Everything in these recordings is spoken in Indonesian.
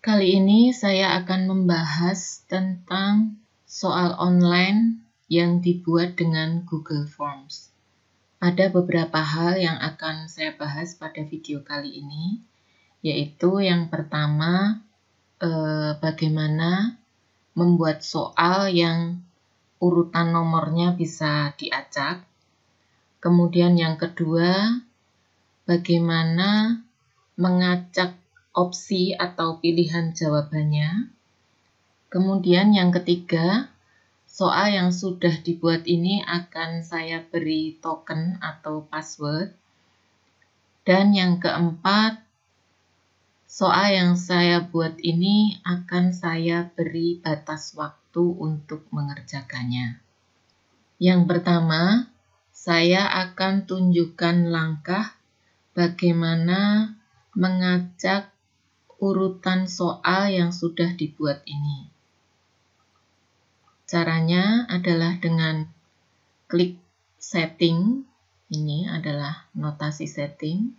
Kali ini saya akan membahas tentang soal online yang dibuat dengan Google Forms. Ada beberapa hal yang akan saya bahas pada video kali ini, yaitu yang pertama, bagaimana membuat soal yang urutan nomornya bisa diacak. Kemudian yang kedua, bagaimana mengacak opsi atau pilihan jawabannya. Kemudian yang ketiga, soal yang sudah dibuat ini akan saya beri token atau password. Dan yang keempat, soal yang saya buat ini akan saya beri batas waktu untuk mengerjakannya. Yang pertama, saya akan tunjukkan langkah bagaimana mengacak urutan soal yang sudah dibuat ini. Caranya adalah dengan klik setting, ini adalah notasi setting.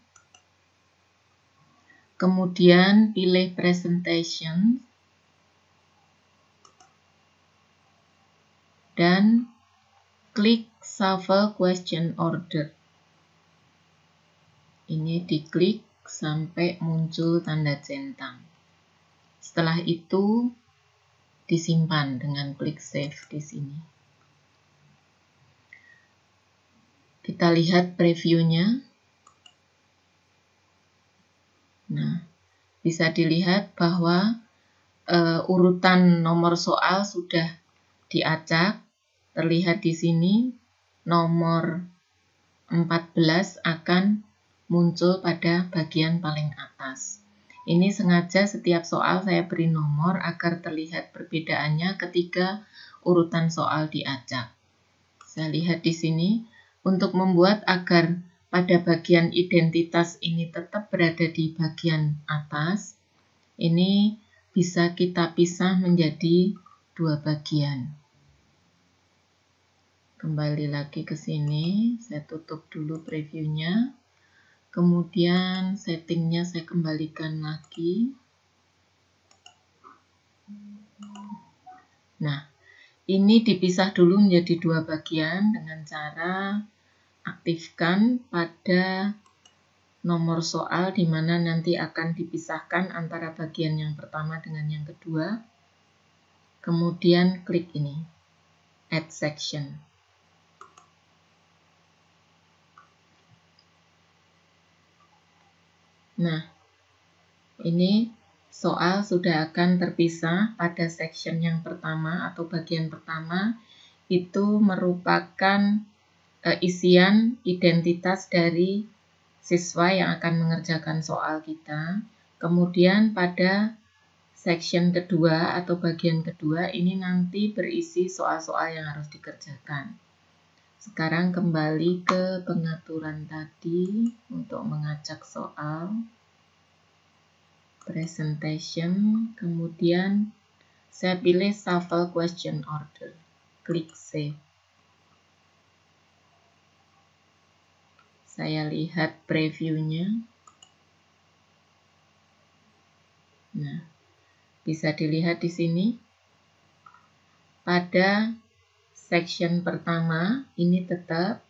Kemudian pilih presentation dan klik shuffle question order. Ini diklik sampai muncul tanda centang. Setelah itu disimpan dengan klik save di sini. Kita lihat previewnya. Nah, bisa dilihat bahwa urutan nomor soal sudah diacak. Terlihat di sini nomor 14 akan muncul pada bagian paling atas. Ini sengaja setiap soal saya beri nomor agar terlihat perbedaannya ketika urutan soal diacak. Saya lihat di sini, untuk membuat agar pada bagian identitas ini tetap berada di bagian atas, ini bisa kita pisah menjadi dua bagian. Kembali lagi ke sini, saya tutup dulu previewnya. Kemudian settingnya saya kembalikan lagi. Nah, ini dipisah dulu menjadi dua bagian dengan cara aktifkan pada nomor soal di mana nanti akan dipisahkan antara bagian yang pertama dengan yang kedua. Kemudian klik ini, add section. Nah, ini soal sudah akan terpisah pada section yang pertama atau bagian pertama. Itu merupakan isian identitas dari siswa yang akan mengerjakan soal kita. Kemudian pada section kedua atau bagian kedua ini nanti berisi soal-soal yang harus dikerjakan. Sekarang kembali ke pengaturan tadi untuk mengacak soal. Presentation, kemudian saya pilih shuffle question order. Klik save. Saya lihat previewnya. Nah, bisa dilihat di sini. Pada section pertama, ini tetap.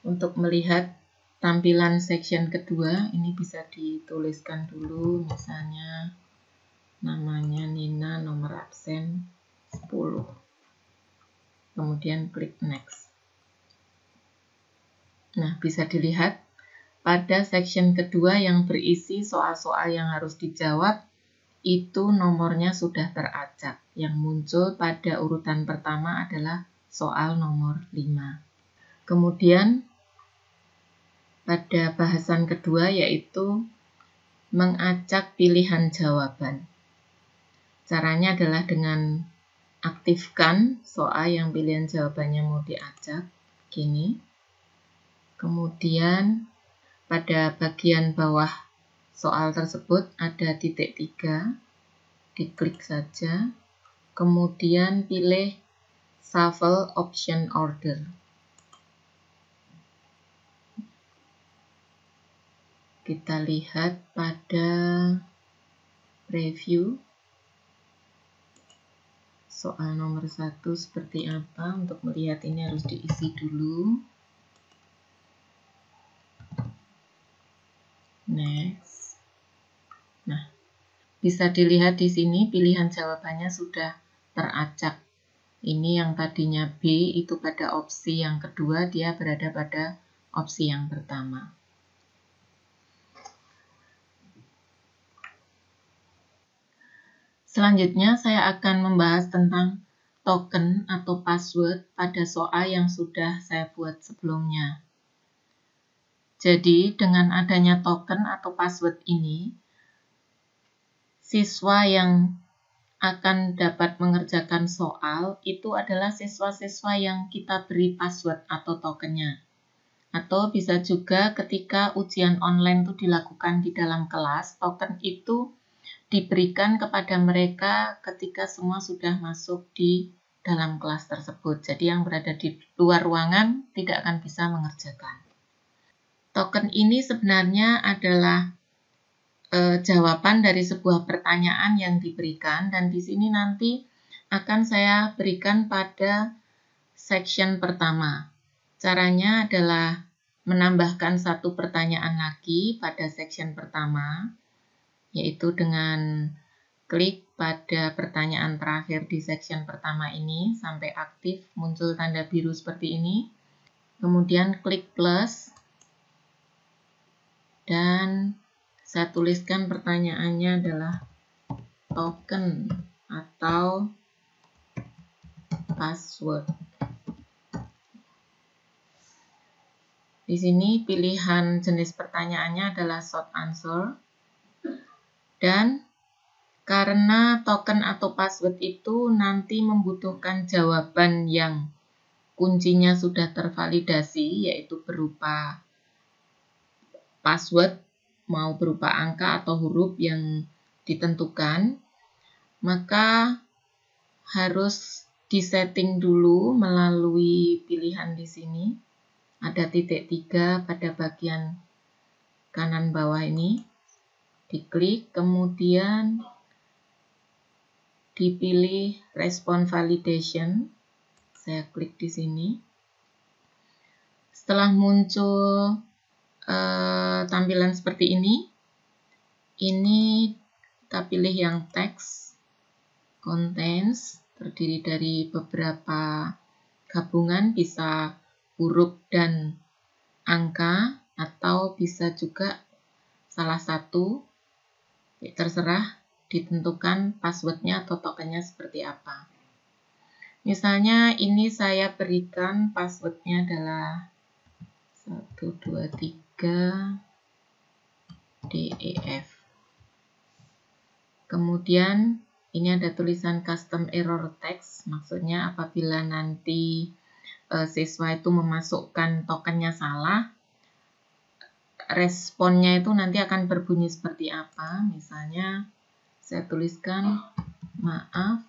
Untuk melihat tampilan section kedua, ini bisa dituliskan dulu, misalnya namanya Nina, nomor absen 10. Kemudian klik next. Nah, bisa dilihat pada section kedua yang berisi soal-soal yang harus dijawab, itu nomornya sudah teracak. Yang muncul pada urutan pertama adalah soal nomor 5. Kemudian pada bahasan kedua yaitu mengacak pilihan jawaban. Caranya adalah dengan aktifkan soal yang pilihan jawabannya mau diacak, gini. Kemudian pada bagian bawah soal tersebut ada titik 3, diklik saja. Kemudian pilih shuffle option order. Kita lihat pada preview soal nomor 1 seperti apa. Untuk melihat ini harus diisi dulu. Next. Nah, bisa dilihat di sini pilihan jawabannya sudah teracak. Ini yang tadinya B itu pada opsi yang kedua, dia berada pada opsi yang pertama. Selanjutnya saya akan membahas tentang token atau password pada soal yang sudah saya buat sebelumnya. Jadi dengan adanya token atau password ini, siswa yang akan dapat mengerjakan soal itu adalah siswa-siswa yang kita beri password atau tokennya. Atau bisa juga ketika ujian online itu dilakukan di dalam kelas, token itu diberikan kepada mereka ketika semua sudah masuk di dalam kelas tersebut. Jadi yang berada di luar ruangan tidak akan bisa mengerjakan. Token ini sebenarnya adalah jawaban dari sebuah pertanyaan yang diberikan, dan di sini nanti akan saya berikan pada section pertama. Caranya adalah menambahkan satu pertanyaan lagi pada section pertama, yaitu dengan klik pada pertanyaan terakhir di section pertama ini sampai aktif muncul tanda biru seperti ini. Kemudian klik plus dan saya tuliskan pertanyaannya adalah token atau password. Di sini pilihan jenis pertanyaannya adalah short answer. Dan karena token atau password itu nanti membutuhkan jawaban yang kuncinya sudah tervalidasi, yaitu berupa password, mau berupa angka atau huruf yang ditentukan, maka harus disetting dulu melalui pilihan di sini. Ada titik 3 pada bagian kanan bawah ini. Diklik, kemudian dipilih Response Validation. Saya klik di sini. Setelah muncul tampilan seperti ini kita pilih yang text contains, terdiri dari beberapa gabungan, bisa huruf dan angka, atau bisa juga salah satu, terserah ditentukan passwordnya atau tokennya seperti apa. Misalnya ini saya berikan passwordnya adalah 123 DEF. Kemudian ini ada tulisan custom error text, maksudnya apabila nanti siswa itu memasukkan tokennya salah, responnya itu nanti akan berbunyi seperti apa. Misalnya saya tuliskan, maaf,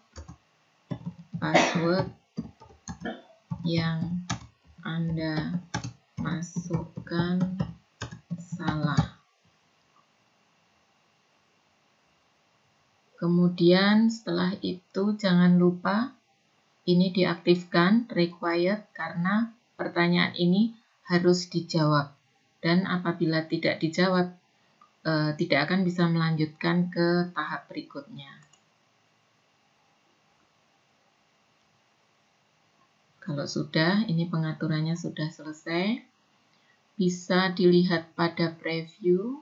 password yang Anda masukkan salah. Kemudian setelah itu jangan lupa ini diaktifkan required karena pertanyaan ini harus dijawab. Dan apabila tidak dijawab, tidak akan bisa melanjutkan ke tahap berikutnya. Kalau sudah, ini pengaturannya sudah selesai. Bisa dilihat pada preview.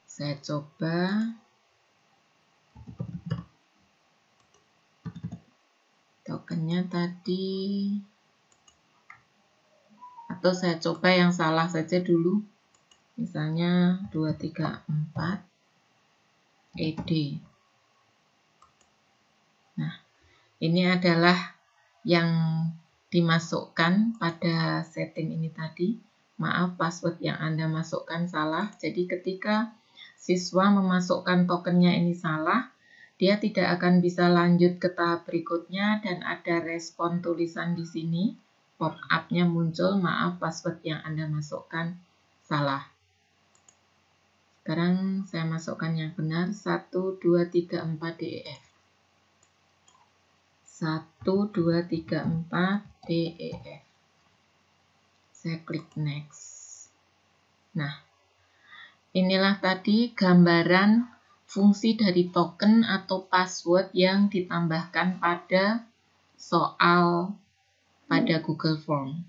Saya coba. Tokennya tadi, atau saya coba yang salah saja dulu. Misalnya 234 ED. Nah, ini adalah yang dimasukkan pada setting ini tadi. Maaf, password yang Anda masukkan salah. Jadi ketika siswa memasukkan tokennya ini salah, dia tidak akan bisa lanjut ke tahap berikutnya dan ada respon tulisan di sini. Pop-up-nya muncul, maaf, password yang Anda masukkan salah. Sekarang saya masukkan yang benar, 1, 2, 3, 4 DEF. 1, 2, 3, 4 DEF. Saya klik next. Nah, inilah tadi gambaran fungsi dari token atau password yang ditambahkan pada soal pada Google Form.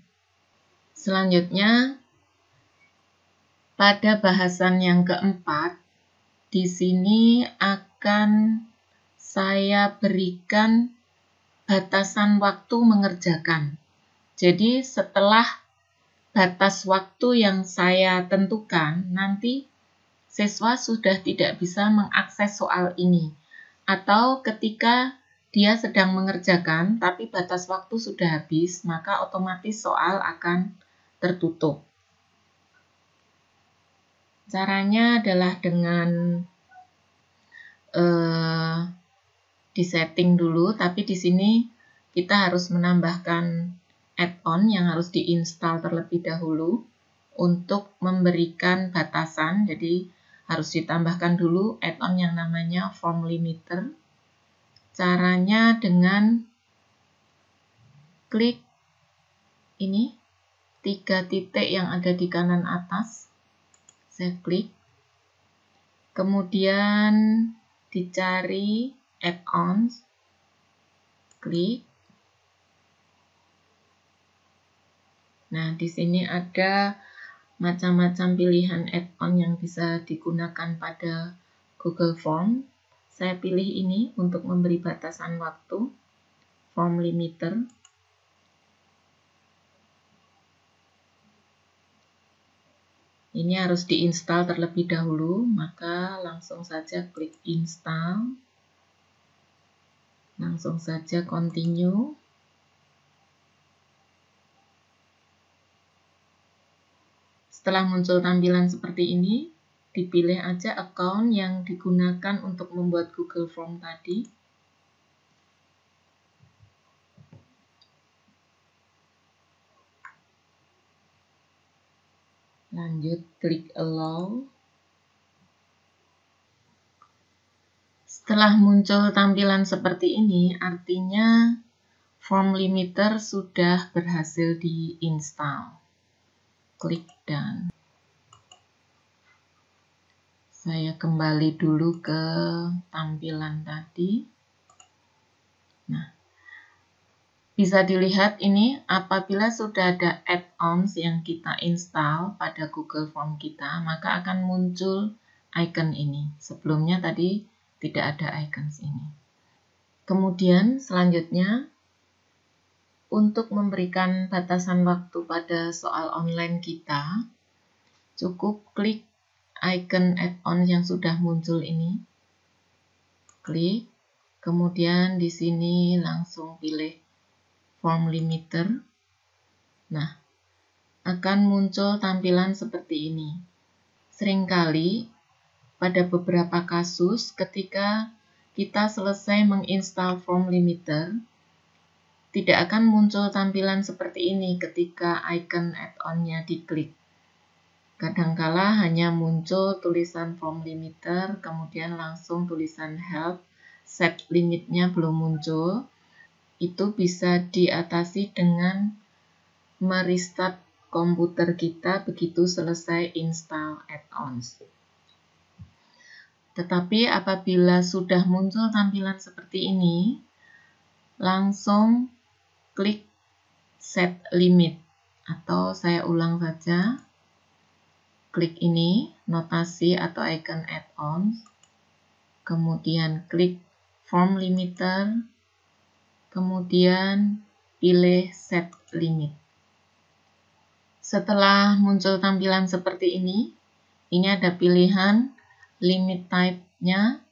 Selanjutnya, pada bahasan yang keempat, di sini akan saya berikan batasan waktu mengerjakan. Jadi setelah batas waktu yang saya tentukan, nanti siswa sudah tidak bisa mengakses soal ini. Atau ketika dia sedang mengerjakan, tapi batas waktu sudah habis, maka otomatis soal akan tertutup. Caranya adalah dengan disetting dulu, tapi di sini kita harus menambahkan add-on yang harus diinstal terlebih dahulu untuk memberikan batasan. Jadi harus ditambahkan dulu add-on yang namanya form limiter. Caranya dengan klik ini 3 titik yang ada di kanan atas. Saya klik, kemudian dicari add-ons, klik. Nah, di sini ada macam-macam pilihan add-on yang bisa digunakan pada Google Form. Saya pilih ini untuk memberi batasan waktu, form limiter. Ini harus diinstal terlebih dahulu, maka langsung saja klik install. Langsung saja continue. Setelah muncul tampilan seperti ini, dipilih aja account yang digunakan untuk membuat Google Form tadi. Lanjut klik allow. Setelah muncul tampilan seperti ini, artinya form limiter sudah berhasil diinstal. Klik done. Saya kembali dulu ke tampilan tadi. Nah, bisa dilihat ini apabila sudah ada add-ons yang kita install pada Google Form kita, maka akan muncul icon ini. Sebelumnya tadi tidak ada icons ini. Kemudian selanjutnya, untuk memberikan batasan waktu pada soal online kita, cukup klik icon add-on yang sudah muncul ini. Klik, kemudian di sini langsung pilih form limiter. Nah, akan muncul tampilan seperti ini. Seringkali pada beberapa kasus ketika kita selesai menginstal form limiter, tidak akan muncul tampilan seperti ini ketika icon add-on-nya diklik. Kadangkala hanya muncul tulisan form limiter, kemudian langsung tulisan help, set limitnya belum muncul. Itu bisa diatasi dengan merestart komputer kita begitu selesai install add-ons. Tetapi apabila sudah muncul tampilan seperti ini, langsung klik set limit, atau saya ulang saja, klik ini, notasi atau icon add-ons, kemudian klik form limiter, kemudian pilih set limit. Setelah muncul tampilan seperti ini ada pilihan limit type-nya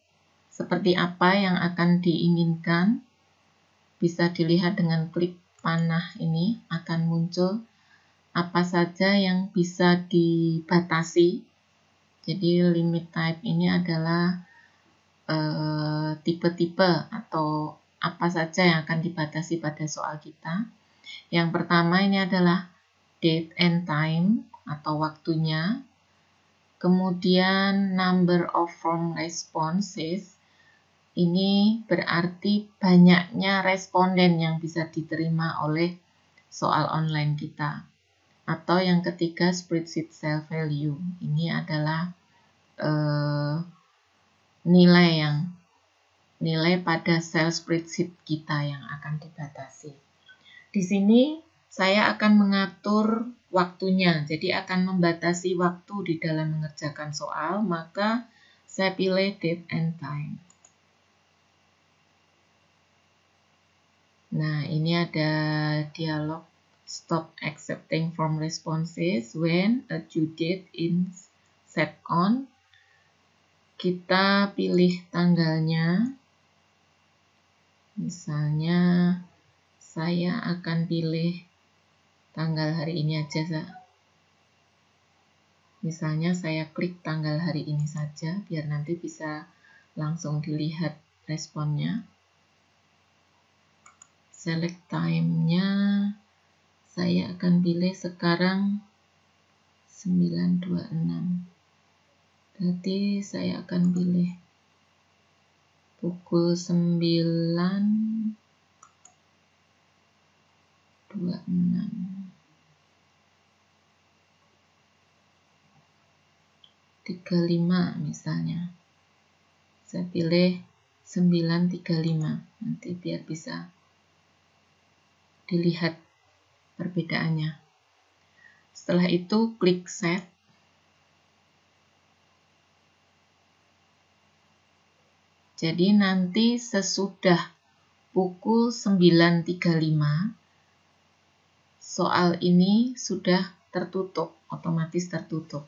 seperti apa yang akan diinginkan. Bisa dilihat dengan klik panah ini akan muncul apa saja yang bisa dibatasi. Jadi limit type ini adalah tipe-tipe atau apa saja yang akan dibatasi pada soal kita. Yang pertama ini adalah date and time atau waktunya. Kemudian number of form responses, ini berarti banyaknya responden yang bisa diterima oleh soal online kita. Atau yang ketiga, spreadsheet self value. Ini adalah nilai pada sel spreadsheet kita yang akan dibatasi. Di sini saya akan mengatur waktunya, jadi akan membatasi waktu di dalam mengerjakan soal, maka saya pilih date and time. Nah, ini ada dialog stop accepting form responses when a due date is set on. Kita pilih tanggalnya. Misalnya saya akan pilih tanggal hari ini aja. Misalnya saya klik tanggal hari ini saja biar nanti bisa langsung dilihat responnya. Select time-nya saya akan pilih sekarang 9.26. Berarti saya akan pilih pukul 9.26. 35 misalnya. Saya pilih 9.35. Nanti biar bisa dilihat perbedaannya. Setelah itu klik Save. Jadi nanti sesudah pukul 9.35 soal ini sudah tertutup, otomatis tertutup.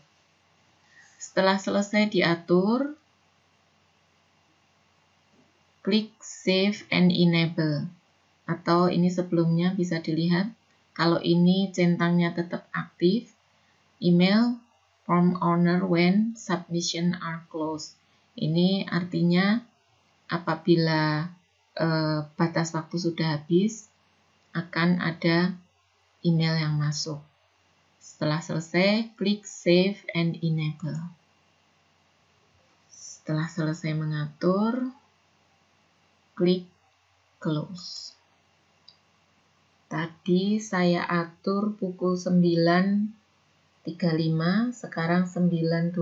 Setelah selesai diatur, klik Save and Enable. Atau ini sebelumnya bisa dilihat, kalau ini centangnya tetap aktif, email from owner when submission are closed. Ini artinya apabila batas waktu sudah habis, akan ada email yang masuk. Setelah selesai, klik Save and Enable. Setelah selesai mengatur, klik Close. Tadi saya atur pukul 9.35, sekarang 9.28.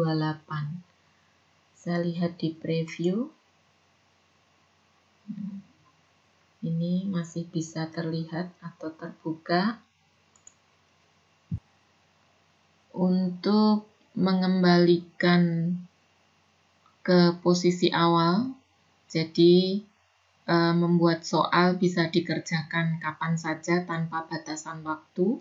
Saya lihat di preview. Ini masih bisa terlihat atau terbuka. Untuk mengembalikan ke posisi awal, jadi membuat soal bisa dikerjakan kapan saja tanpa batasan waktu,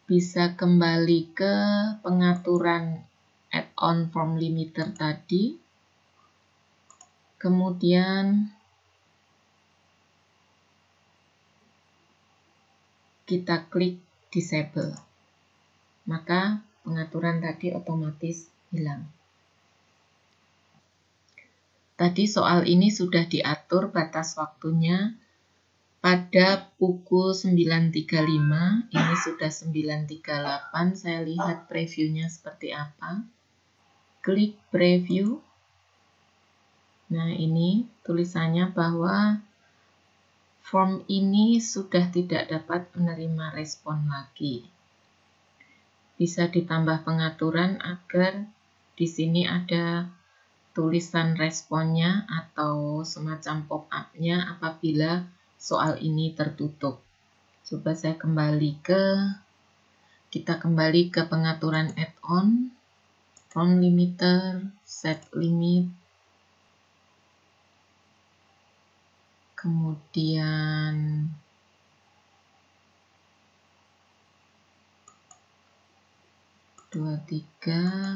bisa kembali ke pengaturan add-on form limiter tadi, kemudian kita klik disable, maka pengaturan tadi otomatis hilang. Tadi soal ini sudah diatur batas waktunya pada pukul 9.35, ini sudah 9.38, saya lihat previewnya seperti apa. Klik preview. Nah, ini tulisannya bahwa form ini sudah tidak dapat menerima respon lagi. Bisa ditambah pengaturan agar di sini ada tulisan responnya atau semacam pop-up-nya apabila soal ini tertutup. Coba saya kita kembali ke pengaturan add-on, form limiter, set limit, kemudian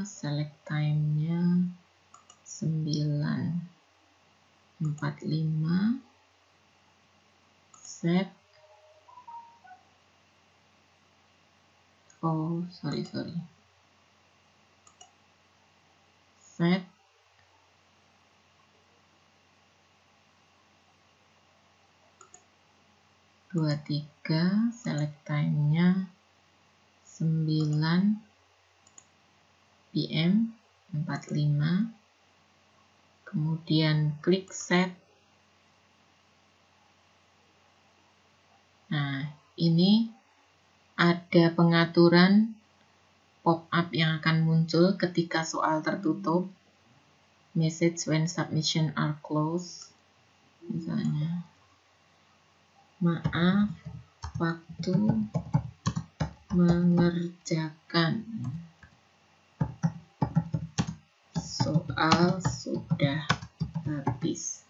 select time-nya 9.45, set, set, select time-nya 9.45. PM 45, kemudian klik set. Nah, ini ada pengaturan pop-up yang akan muncul ketika soal tertutup. Message when submission are closed. Misalnya, maaf, waktu mengerjakan soal sudah habis.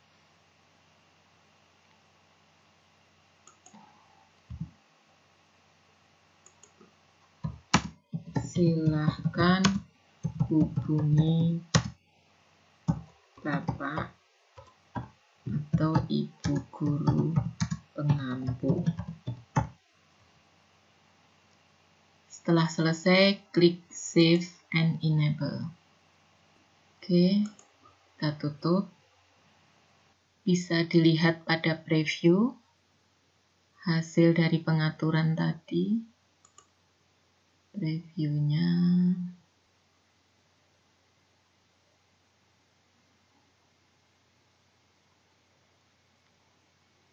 Silahkan hubungi Bapak atau Ibu guru pengampu. Setelah selesai, klik Save and Enable. Oke, kita tutup. Bisa dilihat pada preview hasil dari pengaturan tadi. Previewnya.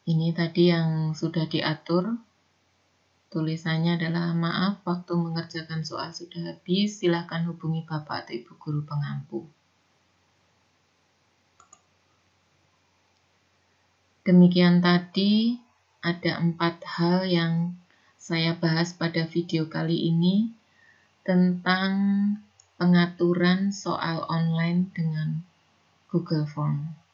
Ini tadi yang sudah diatur. Tulisannya adalah, maaf, waktu mengerjakan soal sudah habis. Silakan hubungi Bapak atau Ibu guru pengampu. Demikian tadi, ada 4 hal yang saya bahas pada video kali ini tentang pengaturan soal online dengan Google Form.